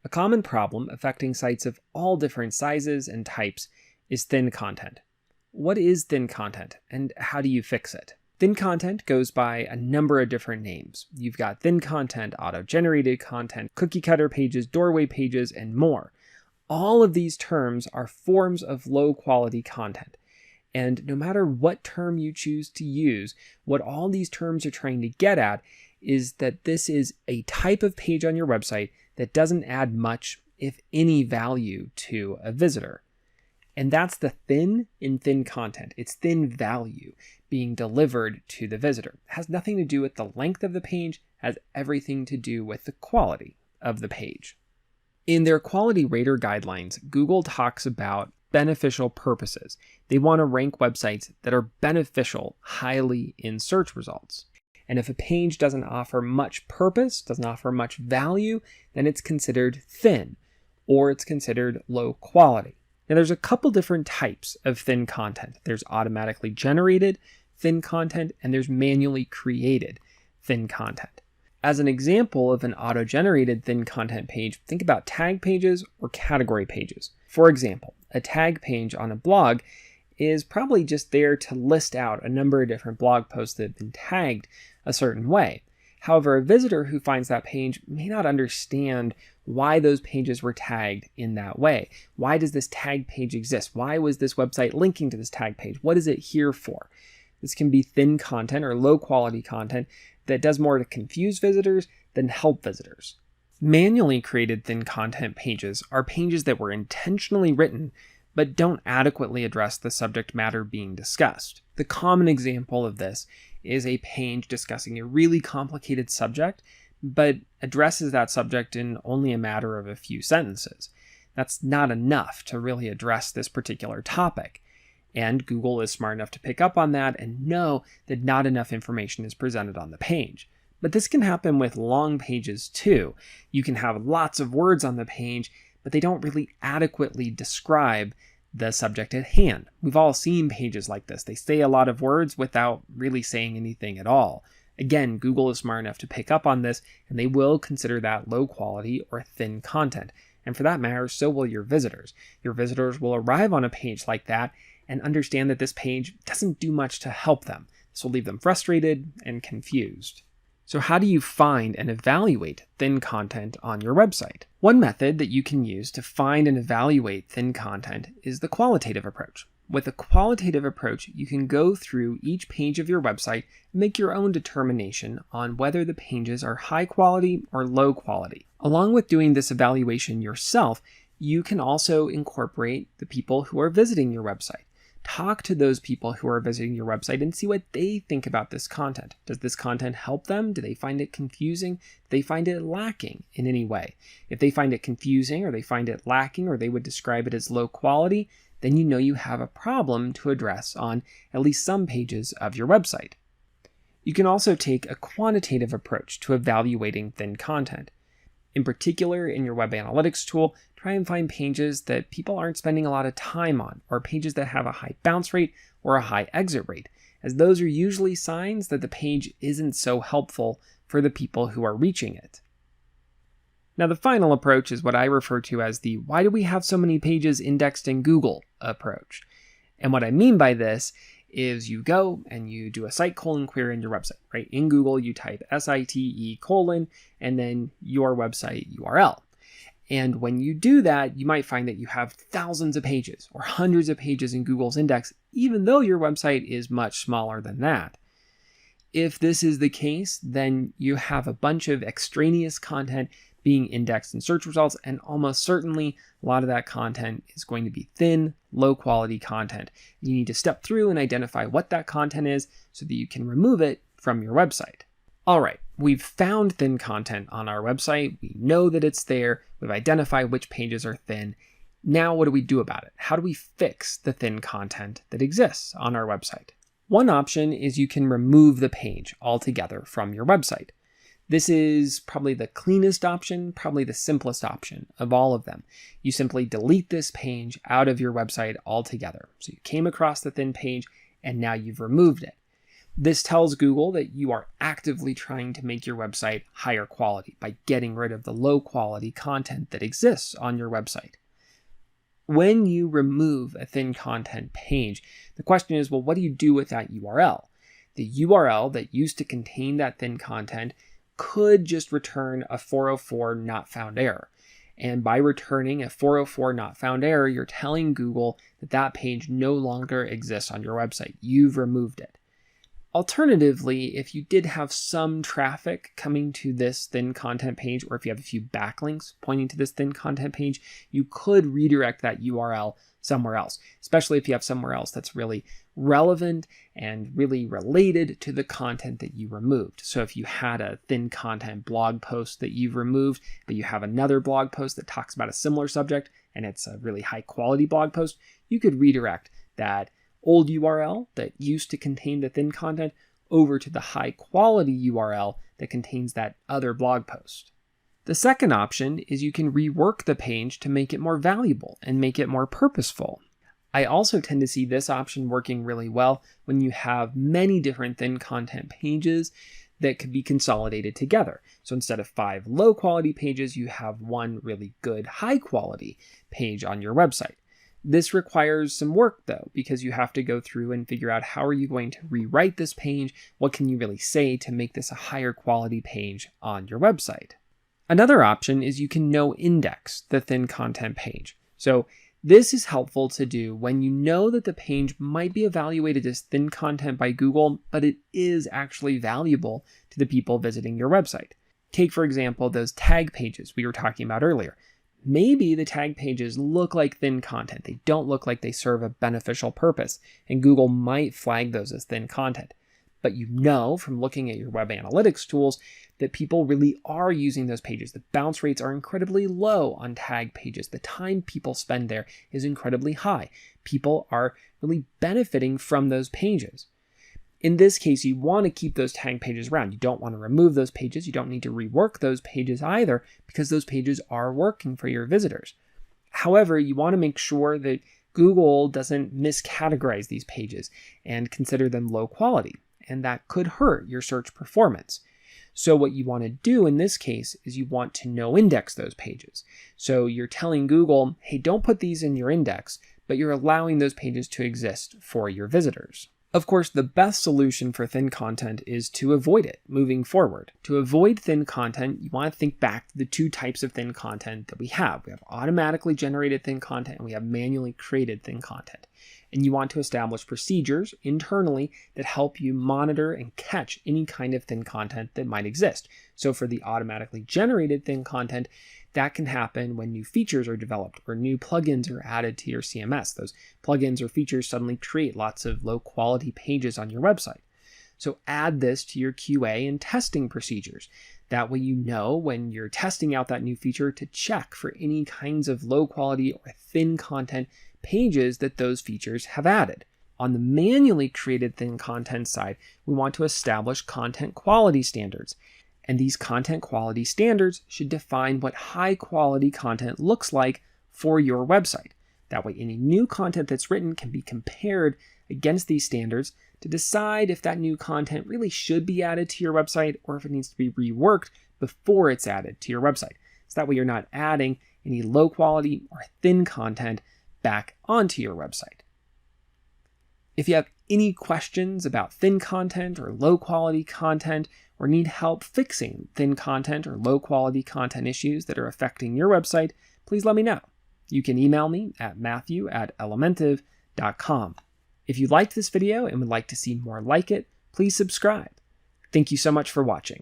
A common problem affecting sites of all different sizes and types is thin content. What is thin content, and how do you fix it? Thin content goes by a number of different names. You've got thin content, auto-generated content, cookie-cutter pages, doorway pages, and more. All of these terms are forms of low-quality content. And no matter what term you choose to use, what all these terms are trying to get at is that this is a type of page on your website that doesn't add much, if any, value to a visitor. And that's the thin in thin content. It's thin value being delivered to the visitor. It has nothing to do with the length of the page, it has everything to do with the quality of the page. In their quality rater guidelines, Google talks about beneficial purposes. They want to rank websites that are beneficial highly in search results. And if a page doesn't offer much purpose, doesn't offer much value, then it's considered thin, or it's considered low quality. Now, there's a couple different types of thin content. There's automatically generated thin content, and there's manually created thin content. As an example of an auto-generated thin content page, think about tag pages or category pages. For example, a tag page on a blog is probably just there to list out a number of different blog posts that have been tagged a certain way. However, a visitor who finds that page may not understand why those pages were tagged in that way. Why does this tag page exist? Why was this website linking to this tag page? What is it here for? This can be thin content or low quality content that does more to confuse visitors than help visitors. Manually created thin content pages are pages that were intentionally written but don't adequately address the subject matter being discussed. The common example of this is a page discussing a really complicated subject, but addresses that subject in only a matter of a few sentences. That's not enough to really address this particular topic. And Google is smart enough to pick up on that and know that not enough information is presented on the page. But this can happen with long pages too. You can have lots of words on the page, but they don't really adequately describe the subject at hand. We've all seen pages like this. They say a lot of words without really saying anything at all. Again, Google is smart enough to pick up on this, and they will consider that low quality or thin content. And for that matter, so will your visitors. Your visitors will arrive on a page like that and understand that this page doesn't do much to help them. This will leave them frustrated and confused. So how do you find and evaluate thin content on your website? One method that you can use to find and evaluate thin content is the qualitative approach. With a qualitative approach, you can go through each page of your website and make your own determination on whether the pages are high quality or low quality. Along with doing this evaluation yourself, you can also incorporate the people who are visiting your website. Talk to those people who are visiting your website and see what they think about this content. Does this content help them? Do they find it confusing? Do they find it lacking in any way? If they find it confusing or they find it lacking or they would describe it as low quality, then you know you have a problem to address on at least some pages of your website. You can also take a quantitative approach to evaluating thin content. In particular, in your web analytics tool, try and find pages that people aren't spending a lot of time on, or pages that have a high bounce rate or a high exit rate, as those are usually signs that the page isn't so helpful for the people who are reaching it. Now, the final approach is what I refer to as the why do we have so many pages indexed in Google approach. And what I mean by this is you go and you do a site colon query in your website, right? In Google, you type SITE colon and then your website URL. And when you do that, you might find that you have thousands of pages or hundreds of pages in Google's index, even though your website is much smaller than that. If this is the case, then you have a bunch of extraneous content being indexed in search results, and almost certainly a lot of that content is going to be thin, low quality content. You need to step through and identify what that content is so that you can remove it from your website. All right, we've found thin content on our website. We know that it's there. We've identified which pages are thin. Now what do we do about it? How do we fix the thin content that exists on our website? One option is you can remove the page altogether from your website. This is probably the cleanest option, probably the simplest option of all of them. You simply delete this page out of your website altogether. So you came across the thin page and now you've removed it. This tells Google that you are actively trying to make your website higher quality by getting rid of the low quality content that exists on your website. When you remove a thin content page, the question is, well, what do you do with that URL? The URL that used to contain that thin content could just return a 404 not found error. And by returning a 404 not found error, you're telling Google that that page no longer exists on your website. You've removed it. Alternatively, if you did have some traffic coming to this thin content page, or if you have a few backlinks pointing to this thin content page, you could redirect that URL somewhere else, especially if you have somewhere else that's really relevant and really related to the content that you removed. So if you had a thin content blog post that you've removed, but you have another blog post that talks about a similar subject, and it's a really high quality blog post, you could redirect that old URL that used to contain the thin content over to the high quality URL that contains that other blog post. The second option is you can rework the page to make it more valuable and make it more purposeful. I also tend to see this option working really well when you have many different thin content pages that could be consolidated together. So instead of 5 low quality pages, you have one really good high quality page on your website. This requires some work though, because you have to go through and figure out how are you going to rewrite this page? What can you really say to make this a higher quality page on your website? Another option is you can no-index the thin content page. So this is helpful to do when you know that the page might be evaluated as thin content by Google, but it is actually valuable to the people visiting your website. Take, for example, those tag pages we were talking about earlier. Maybe the tag pages look like thin content. They don't look like they serve a beneficial purpose, and Google might flag those as thin content. But you know from looking at your web analytics tools that people really are using those pages. The bounce rates are incredibly low on tag pages. The time people spend there is incredibly high. People are really benefiting from those pages. In this case, you want to keep those tag pages around. You don't want to remove those pages. You don't need to rework those pages either, because those pages are working for your visitors. However, you want to make sure that Google doesn't miscategorize these pages and consider them low quality, and that could hurt your search performance. So what you want to do in this case is you want to no-index those pages. So you're telling Google, hey, don't put these in your index, but you're allowing those pages to exist for your visitors. Of course, the best solution for thin content is to avoid it moving forward. To avoid thin content, you want to think back to the two types of thin content that we have. We have automatically generated thin content and we have manually created thin content. And you want to establish procedures internally that help you monitor and catch any kind of thin content that might exist. So for the automatically generated thin content, that can happen when new features are developed or new plugins are added to your CMS. Those plugins or features suddenly create lots of low quality pages on your website. So add this to your QA and testing procedures. That way you know when you're testing out that new feature to check for any kinds of low quality or thin content pages that those features have added. On the manually created thin content side, we want to establish content quality standards. And these content quality standards should define what high quality content looks like for your website. That way any new content that's written can be compared against these standards to decide if that new content really should be added to your website or if it needs to be reworked before it's added to your website. So that way you're not adding any low quality or thin content back onto your website. If you have any questions about thin content or low quality content, or need help fixing thin content or low quality content issues that are affecting your website, please let me know. You can email me at matthew@elementive.com. If you liked this video and would like to see more like it, please subscribe. Thank you so much for watching.